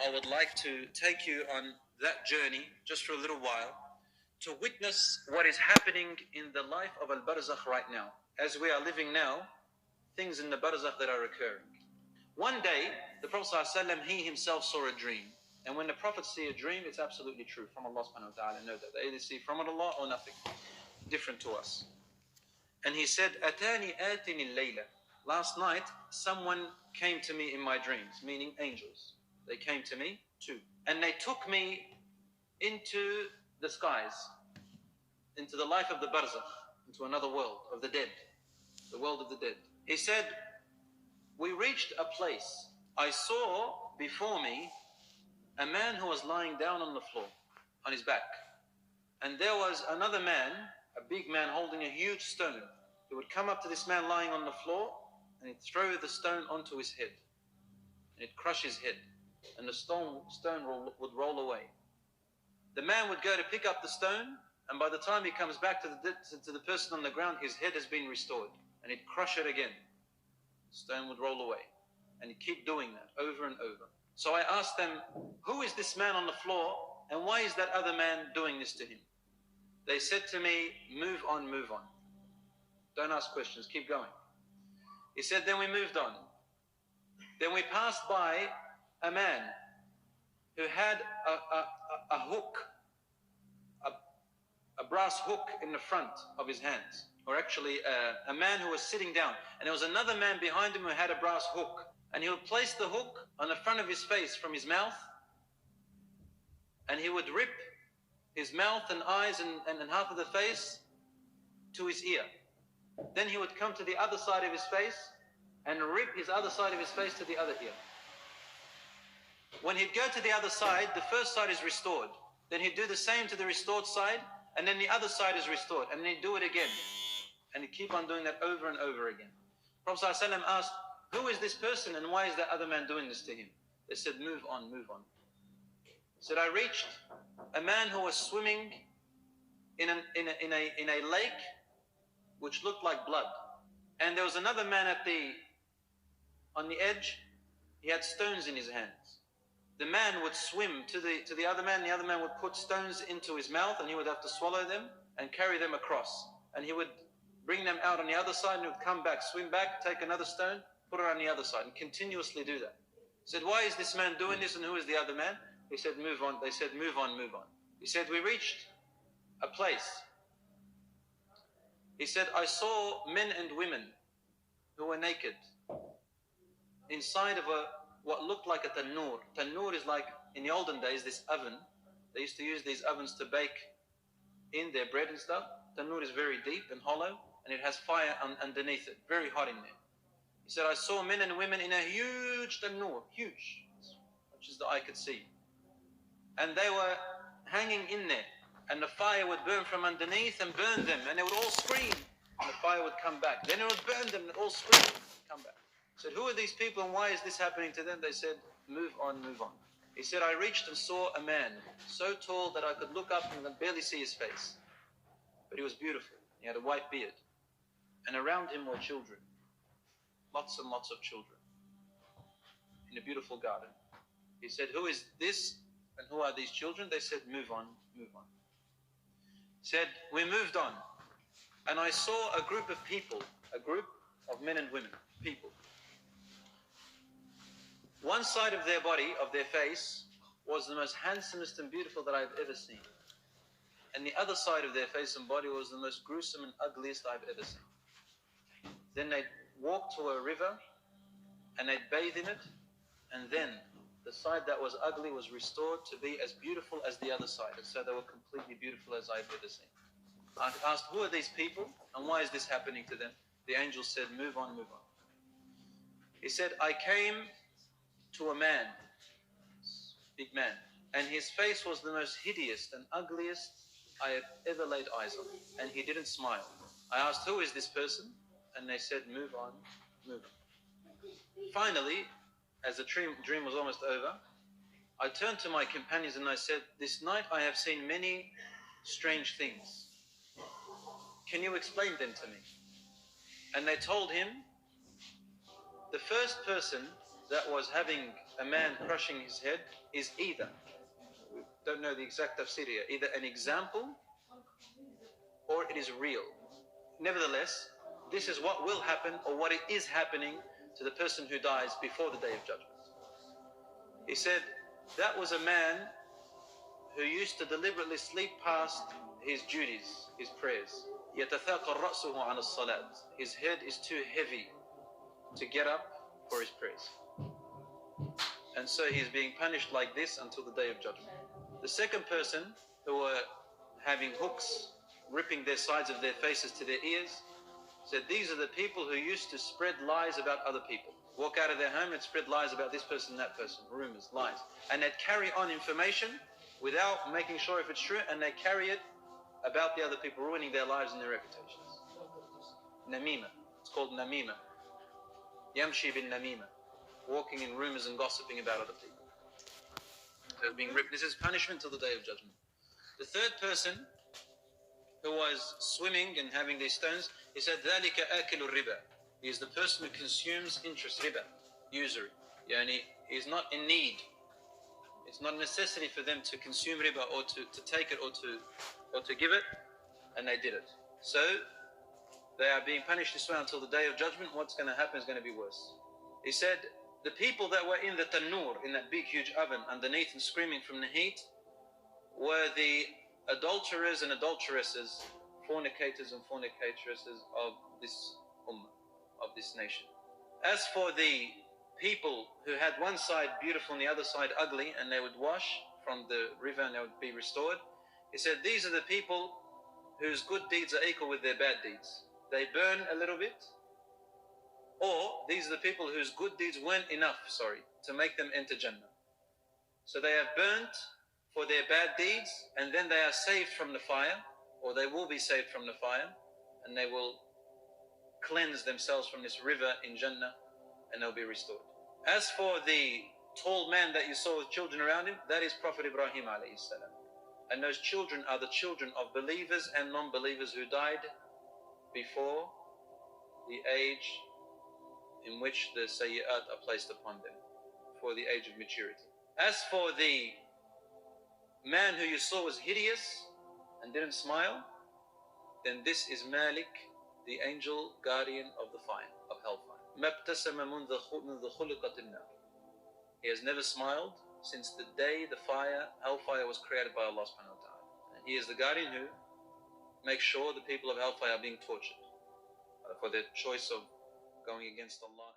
I would like to take you on that journey just for a little while to witness what is happening in the life of Al-Barzakh right now. As we are living now, things in the Barzakh that are occurring. One day, the Prophet ﷺ, he himself saw a dream. And when the Prophets see a dream, it's absolutely true from Allah subhanahu wa ta'ala. Know that they either see from Allah or nothing different to us. And he said, Atani atini layla. Last night, someone came to me in my dreams, meaning angels. They came to me too. And they took me into the skies, into the life of the Barzakh, into another world of the dead, the world of the dead. He said, we reached a place. I saw before me a man who was lying down on the floor, on his back. And there was another man, a big man holding a huge stone. He would come up to this man lying on the floor and he'd throw the stone onto his head. And it'd crush his head. And the stone would roll away. The man would go to pick up the stone, and by the time he comes back to the person on the ground, his head has been restored. And he'd crush it again. The stone would roll away. And he'd keep doing that over and over. So I asked them, who is this man on the floor, and why is that other man doing this to him? They said to me, move on, move on. Don't ask questions, keep going. He said, then we moved on. Then we passed by a man who had a hook, a brass hook in the front of his hands. Or actually a man who was sitting down. And there was another man behind him who had a brass hook. And he would place the hook on the front of his face from his mouth. And he would rip his mouth and eyes and half of the face to his ear. Then he would come to the other side of his face and rip his other side of his face to the other ear. When he'd go to the other side, the first side is restored. Then he'd do the same to the restored side, and then the other side is restored. And then he'd do it again. And he'd keep on doing that over and over again. Prophet ﷺ asked, who is this person and why is that other man doing this to him? They said, move on, move on. He said, I reached a man who was swimming in a lake which looked like blood. And there was another man on the edge. He had stones in his hands. The man would swim to the other man. The other man would put stones into his mouth and he would have to swallow them and carry them across. And he would bring them out on the other side and he would come back, swim back, take another stone, put it on the other side and continuously do that. He said, why is this man doing this and who is the other man? He said, move on. They said, move on, move on. He said, we reached a place. He said, I saw men and women who were naked inside of what looked like a tannoor. Tannoor is like, in the olden days, this oven. They used to use these ovens to bake in their bread and stuff. Tannoor is very deep and hollow, and it has fire underneath it. Very hot in there. He said, I saw men and women in a huge tannoor, huge, much as the eye could see. And they were hanging in there. And the fire would burn from underneath and burn them. And they would all scream. And the fire would come back. Then it would burn them and all scream and come back. He said, who are these people and why is this happening to them? They said, move on, move on. He said, I reached and saw a man so tall that I could look up and barely see his face. But he was beautiful. He had a white beard. And around him were children. Lots and lots of children. In a beautiful garden. He said, who is this and who are these children? They said, move on, move on. He said, we moved on. And I saw a group of people, a group of men and women, people. One side of their body, of their face, was the most handsomest and beautiful that I've ever seen. And the other side of their face and body was the most gruesome and ugliest I've ever seen. Then they'd walk to a river and they'd bathe in it, and then the side that was ugly was restored to be as beautiful as the other side. And so they were completely beautiful as I've ever seen. I asked, who are these people and why is this happening to them? The angel said, move on, move on. He said, I came to a man, big man, and his face was the most hideous and ugliest I have ever laid eyes on. And he didn't smile. I asked, who is this person? And they said, move on, move on. Finally, as the dream was almost over, I turned to my companions and I said, this night I have seen many strange things. Can you explain them to me? And they told him, the first person that was having a man crushing his head is either, we don't know the exact tafsir here, either an example or it is real. Nevertheless, this is what will happen or what it is happening to the person who dies before the day of judgment. He said that was a man who used to deliberately sleep past his duties, his prayers. يَتَثَاقَ رَأْسُهُ عَنَ الصَّلَاةِ. His head is too heavy to get up for his prayers. And so he is being punished like this until the day of judgment. The second person who were having hooks ripping their sides of their faces to their ears said these are the people who used to spread lies about other people. Walk out of their home and spread lies about this person, that person, rumors, lies. And they'd carry on information without making sure if it's true, and they carry it about the other people, ruining their lives and their reputations. Namima. It's called namima. Yamshi bin namima. Walking in rumors and gossiping about other people. So being ripped. This is punishment till the day of judgment. The third person who was swimming and having these stones, he said, ذَلِكَ آكِلُ الرِّبَى. He is the person who consumes interest, riba, usury. Yani, he is not in need. It's not a necessity for them to consume riba or to take it or to give it, and they did it. So they are being punished this way until the day of judgment. What's going to happen is going to be worse. He said the people that were in the tanur, in that big huge oven underneath and screaming from the heat, were the adulterers and adulteresses, fornicators and fornicatresses of this ummah, of this nation. As for the people who had one side beautiful and the other side ugly, and they would wash from the river and they would be restored, he said these are the people whose good deeds are equal with their bad deeds. They burn a little bit, or these are the people whose good deeds weren't enough, to make them enter Jannah. So they have burnt for their bad deeds, and then they are saved from the fire, or they will be saved from the fire, and they will cleanse themselves from this river in Jannah, and they'll be restored. As for the tall man that you saw with children around him, that is Prophet Ibrahim alayhi salam. And those children are the children of believers and non-believers who died before the age in which the sayyat are placed upon them, for the age of maturity. As for the man who you saw was hideous and didn't smile, then this is Malik, the angel guardian of the fire, of hellfire. He has never smiled since the day the hellfire was created by Allah subhanahu wa ta'ala. And he is the guardian who makes sure the people of hellfire are being tortured for their choice of going against Allah.